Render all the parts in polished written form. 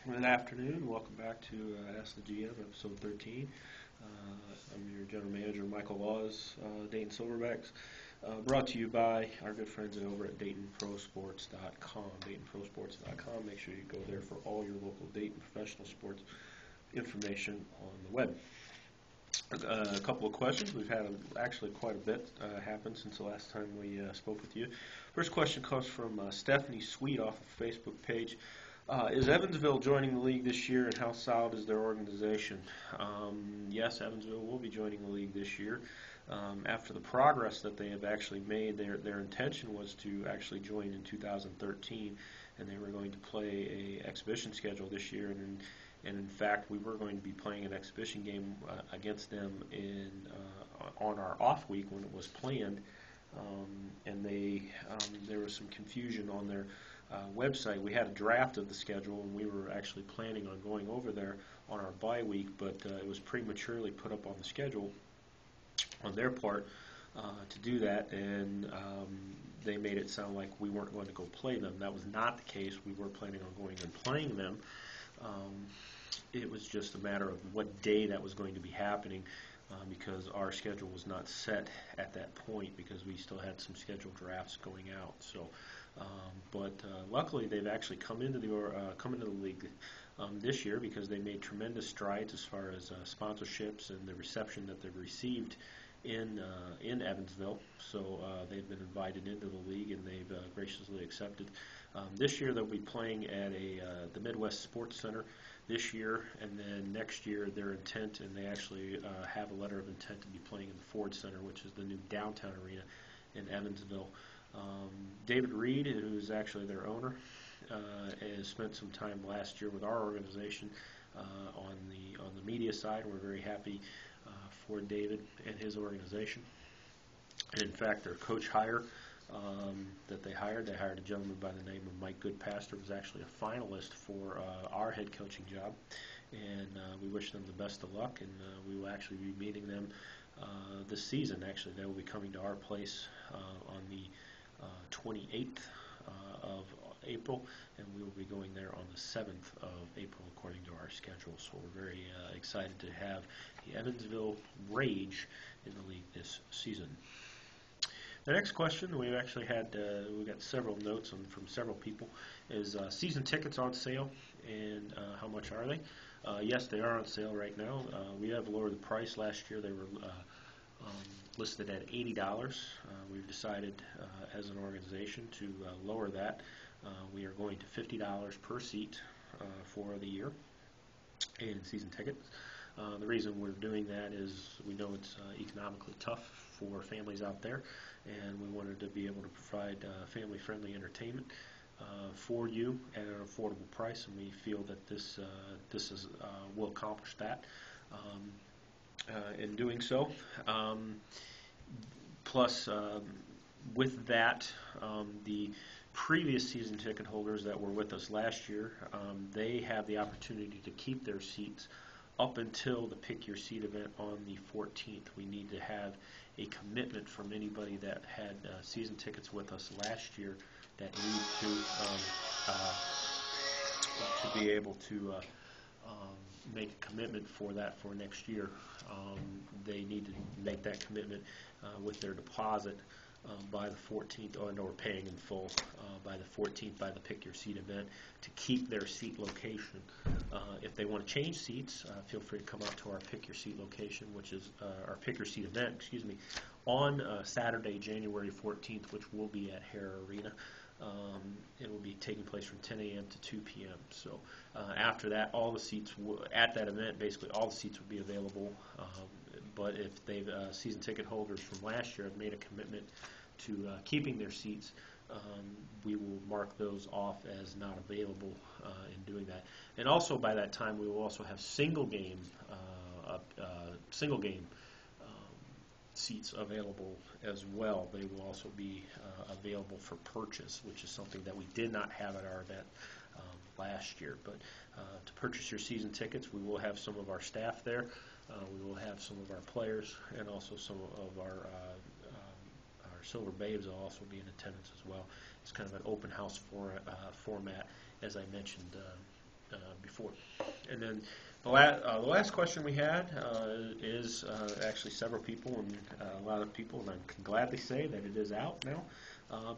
Good afternoon. Welcome back to Ask the GM, episode 13. I'm your general manager, Michael Lause, Dayton Silverbacks. Brought to you by our good friends over at DaytonProSports.com. DaytonProSports.com. Make sure you go there for all your local Dayton professional sports information on the web. A couple of questions. We've had actually quite a bit happen since the last time we spoke with you. First question comes from Stephanie Sweet off the Facebook page. Is Evansville joining the league this year, and how solid is their organization? Yes, Evansville will be joining the league this year. After the progress that they have actually made, their intention was to actually join in 2013, and they were going to play a exhibition schedule this year. And in fact, we were going to be playing an exhibition game against them on our off week when it was planned. And there was some confusion on their website. We had a draft of the schedule, and we were actually planning on going over there on our bye week, but it was prematurely put up on the schedule on their part to do that, and they made it sound like we weren't going to go play them. That was not the case. We were planning on going and playing them. It was just a matter of what day that was going to be happening, because our schedule was not set at that point because we still had some scheduled drafts going out. So, but luckily they've actually come into the league this year because they made tremendous strides as far as sponsorships and the reception that they've received in Evansville. So they've been invited into the league, and they've graciously accepted. This year they'll be playing at the Midwest Sports Center this year, and then next year their intent, and they actually have a letter of intent to be playing in the Ford Center, which is the new downtown arena in Evansville. David Reed, who's actually their owner, has spent some time last year with our organization on the media side. We're very happy for David and his organization. And in fact, their coach hire that they hired a gentleman by the name of Mike Goodpaster, who was actually a finalist for our head coaching job. And we wish them the best of luck, and we will actually be meeting them this season. Actually, they will be coming to our place on the 28th of April, and we will be going there on the 7th of April according to our schedule. So we're very excited to have the Evansville Rage in the league this season. The next question we've actually had, we got several notes from several people, is season tickets on sale, and how much are they? Yes, they are on sale right now. We have lowered the price. Last year they were listed at $80. We've decided as an organization to lower that. We are going to $50 per seat for the year in season tickets. The reason we're doing that is we know it's economically tough for families out there, and we wanted to be able to provide family-friendly entertainment for you at an affordable price, and we feel that this will accomplish that. In doing so, plus with that, the previous season ticket holders that were with us last year, they have the opportunity to keep their seats up until the Pick Your Seat event on the 14th. We need to have a commitment from anybody that had season tickets with us last year that need to be able to make a commitment for that for next year. They need to make that commitment with their deposit by the 14th, or paying in full by the 14th by the Pick Your Seat event to keep their seat location. If they want to change seats, feel free to come out to our Pick Your Seat location, which is our Pick Your Seat event, on Saturday, January 14th, which will be at Hare Arena. It will be taking place from 10 a.m. to 2 p.m. So after that, all the seats at that event, basically all the seats will be available. But if they've season ticket holders from last year have made a commitment to keeping their seats, we will mark those off as not available in doing that. And also by that time, we will also have single game seats available as well. They will also be available for purchase, which is something that we did not have at our event last year. But to purchase your season tickets, we will have some of our staff there. We will have some of our players, and also some of our Silver Babes will also be in attendance as well. It's kind of an open house format, as I mentioned before. And then the last question we had is actually several people and a lot of people, and I can gladly say that it is out now.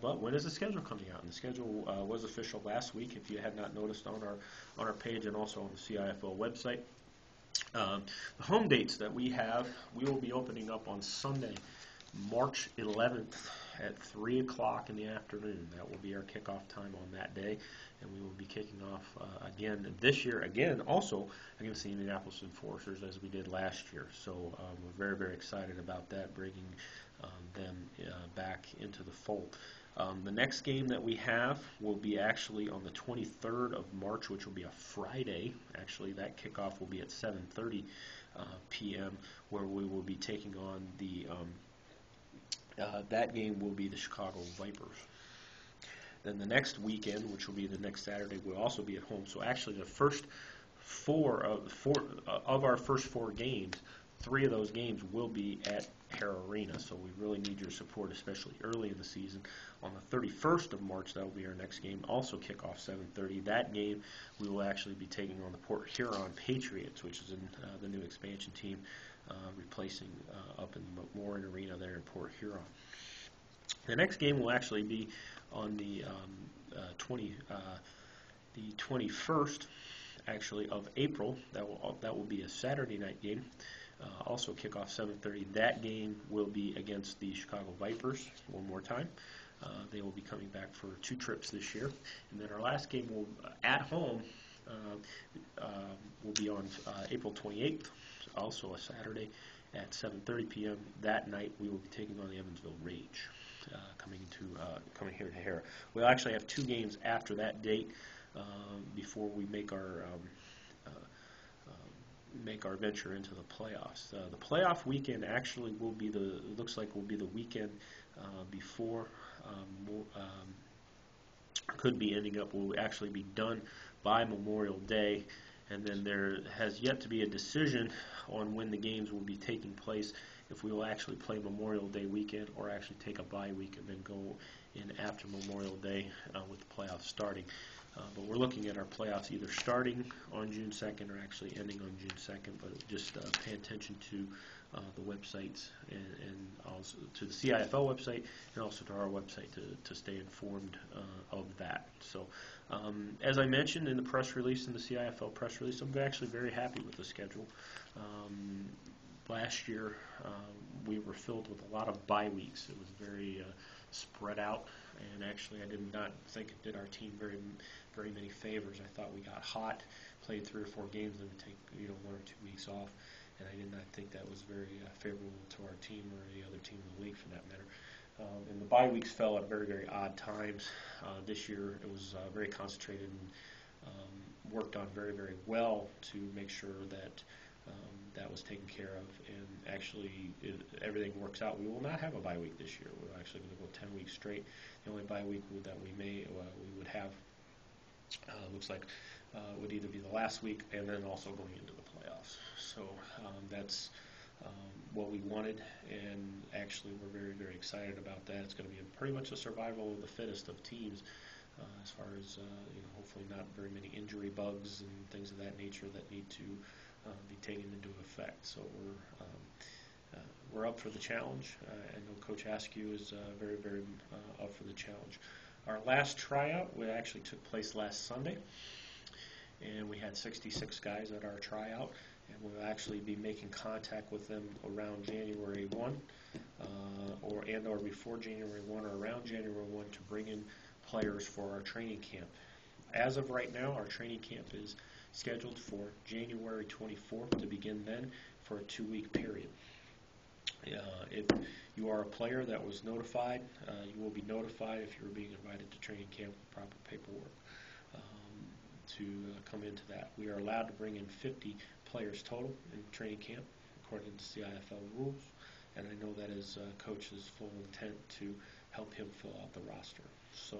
But when is the schedule coming out? And the schedule was official last week, if you had not noticed on our page and also on the CIFO website. The home dates that we have, we will be opening up on Sunday, March 11th at 3 o'clock in the afternoon. That will be our kickoff time on that day, and we will be kicking off again this year, also against the Indianapolis Enforcers as we did last year. So we're very, very excited about that, bringing them back into the fold. The next game that we have will be actually on the 23rd of March, which will be a Friday. Actually, that kickoff will be at 7:30 p.m., where we will be taking on the that game will be the Chicago Vipers. Then the next weekend, which will be the next Saturday, will also be at home. So actually the first four of our first 4 games, 3 of those games will be at Hare Arena. So we really need your support, especially early in the season. On the 31st of March, that will be our next game, also kickoff 7:30. That game we will actually be taking on the Port Huron Patriots, which is in the new expansion team, replacing up in the McMorran Arena there in Port Huron. The next game will actually be on the 21st, actually, of April. That will be a Saturday night game. Also kickoff 7:30. That game will be against the Chicago Vipers one more time. They will be coming back for 2 trips this year. And then our last game will at home will be on April 28th, also a Saturday at 7:30 p.m. That night we will be taking on the Evansville Rage, coming here to Hare. We'll actually have 2 games after that date before we make our venture into the playoffs. The playoff weekend actually will be looks like will be the weekend before. Could be ending up, will actually be done by Memorial Day, and then there has yet to be a decision on when the games will be taking place, if we will actually play Memorial Day weekend or actually take a bye week and then go in after Memorial Day with the playoffs starting. But we're looking at our playoffs either starting on June 2nd or actually ending on June 2nd, but just pay attention to the websites and also to the CIFL website and also to our website to stay informed of that. So as I mentioned in the press release, in the CIFL press release, I'm actually very happy with the schedule. Last year we were filled with a lot of bye weeks. It was very spread out, and actually I did not think it did our team very many favors. I thought we got hot, played 3 or 4 games, and would take 1 or 2 weeks off, and I did not think that was very favorable to our team or any other team in the league for that matter. And the bye weeks fell at very, very odd times. This year it was very concentrated and worked on very, very well to make sure that that was taken care of, and actually everything works out. We will not have a bye week this year. We're actually going to go 10 weeks straight. The only bye week that we would have looks like would either be the last week and then also going into the playoffs. So that's what we wanted, and actually we're very, very excited about that. It's going to be pretty much a survival of the fittest of teams, as far as hopefully not very many injury bugs and things of that nature that need to be taken into effect. So we're up for the challenge. I know Coach Askew is very, very up for the challenge. Our last tryout actually took place last Sunday, and we had 66 guys at our tryout, and we'll actually be making contact with them around January 1, or before January 1 or around January 1 to bring in players for our training camp. As of right now, our training camp is scheduled for January 24th to begin then for a 2-week period. If you are a player that was notified, you will be notified if you're being invited to training camp with proper paperwork to come into that. We are allowed to bring in 50 players total in training camp according to CIFL rules, and I know that is Coach's full intent to help him fill out the roster. So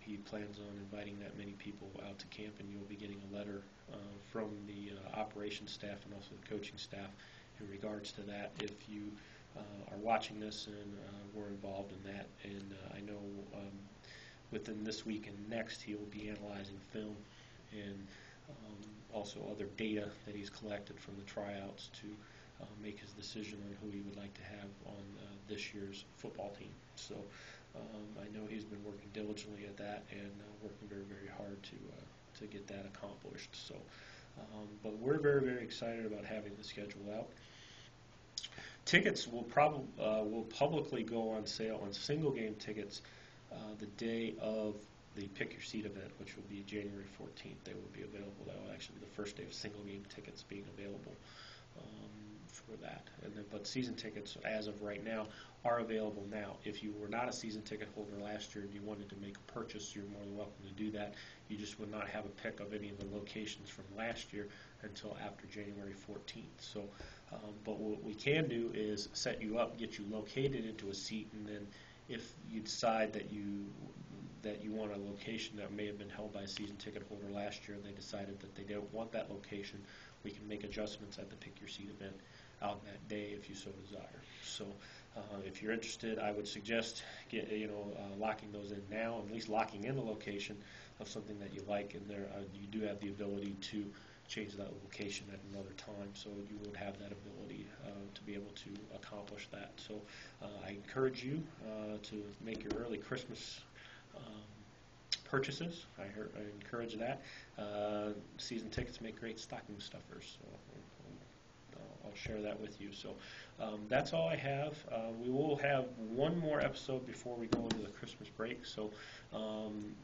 he plans on inviting that many people out to camp, and you'll be getting a letter from the operations staff and also the coaching staff in regards to that if you are watching this and were involved in that. And I know within this week and next he will be analyzing film and also other data that he's collected from the tryouts to make his decision on who he would like to have on this year's football team. So I know he's been working diligently at that and working very, very hard to get that accomplished. So, but we're very, very excited about having the schedule out. Tickets will will publicly go on sale on single game tickets the day of the Pick Your Seat event, which will be January 14th. They will be available. That will actually be the first day of single game tickets being available for that. And then, but season tickets, as of right now, are available now. If you were not a season ticket holder last year and you wanted to make a purchase, you're more than welcome to do that. You just would not have a pick of any of the locations from last year until after January 14th. So, but what we can do is set you up, get you located into a seat, and then if you decide that you want a location that may have been held by a season ticket holder last year and they decided that they don't want that location, we can make adjustments at the Pick Your Seat event out that day if you so desire. So if you're interested, I would suggest locking those in now, at least locking in the location of something that you like, and there you do have the ability to change that location at another time, so you would have that ability to be able to accomplish that. So I encourage you to make your early Christmas purchases. I encourage that. Season tickets make great stocking stuffers, so I'll share that with you. So that's all I have. We will have one more episode before we go into the Christmas break, so on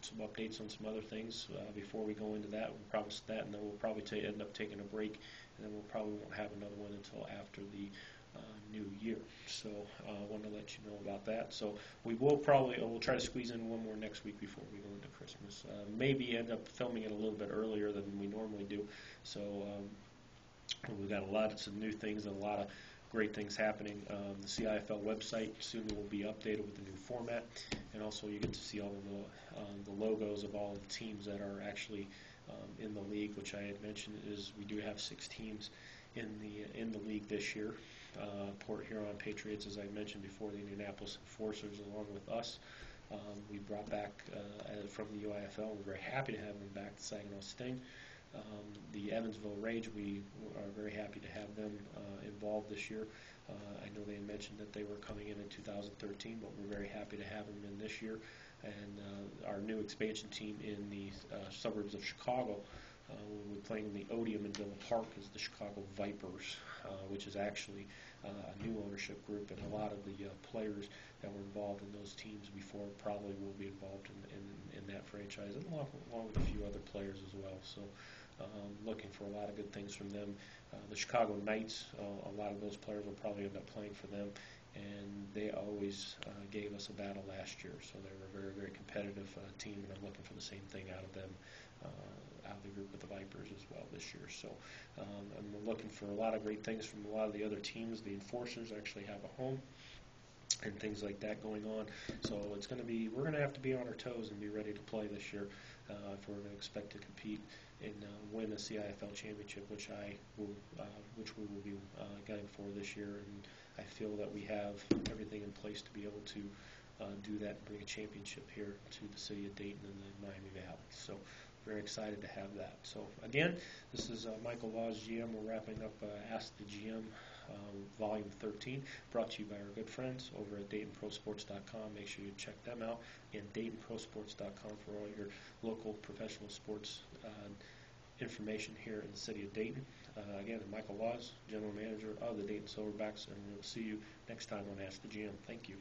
some updates on some other things before we go into that. We'll promise that, and then we'll probably end up taking a break, and then we'll probably won't have another one until after the new year. So I want to let you know about that. So we'll try to squeeze in one more next week before we go into Christmas. Maybe end up filming it a little bit earlier than we normally do. So we've got lots of new things and a lot of great things happening. The CIFL website soon will be updated with the new format, and also you get to see all of the logos of all the teams that are actually in the league, which I had mentioned is we do have 6 teams in the league this year. Port Huron Patriots, as I mentioned before, the Indianapolis Enforcers, along with us. We brought back from the UIFL. We're very happy to have them back. The Saginaw Sting. The Evansville Rage, we are very happy to have them involved this year. I know they mentioned that they were coming in 2013, but we're very happy to have them in this year. And our new expansion team in the suburbs of Chicago, we're playing in the Odeum in Villa Park, is the Chicago Vipers, which is actually a new ownership group, and a lot of the players that were involved in those teams before probably will be involved in that franchise, and along with a few other players as well. So looking for a lot of good things from them. The Chicago Knights, a lot of those players will probably end up playing for them, and they always gave us a battle last year, so they were a very, very competitive team, and I'm looking for the same thing out of them, out of the group with the Vipers as well this year. So I'm looking for a lot of great things from a lot of the other teams. The Enforcers actually have a home and things like that going on, so we're going to have to be on our toes and be ready to play this year if we're going to expect to compete and win a CIFL championship, which we will be gunning for this year. And I feel that we have everything in place to be able to do that and bring a championship here to the city of Dayton and the Miami Valley. So very excited to have that. So again, this is Michael Lause, GM. We're wrapping up Ask the GM Volume 13, brought to you by our good friends over at DaytonProSports.com. Make sure you check them out, and DaytonProSports.com for all your local professional sports information here in the city of Dayton. Again, I'm Michael Lause, General Manager of the Dayton Silverbacks, and we'll see you next time on Ask the GM. Thank you.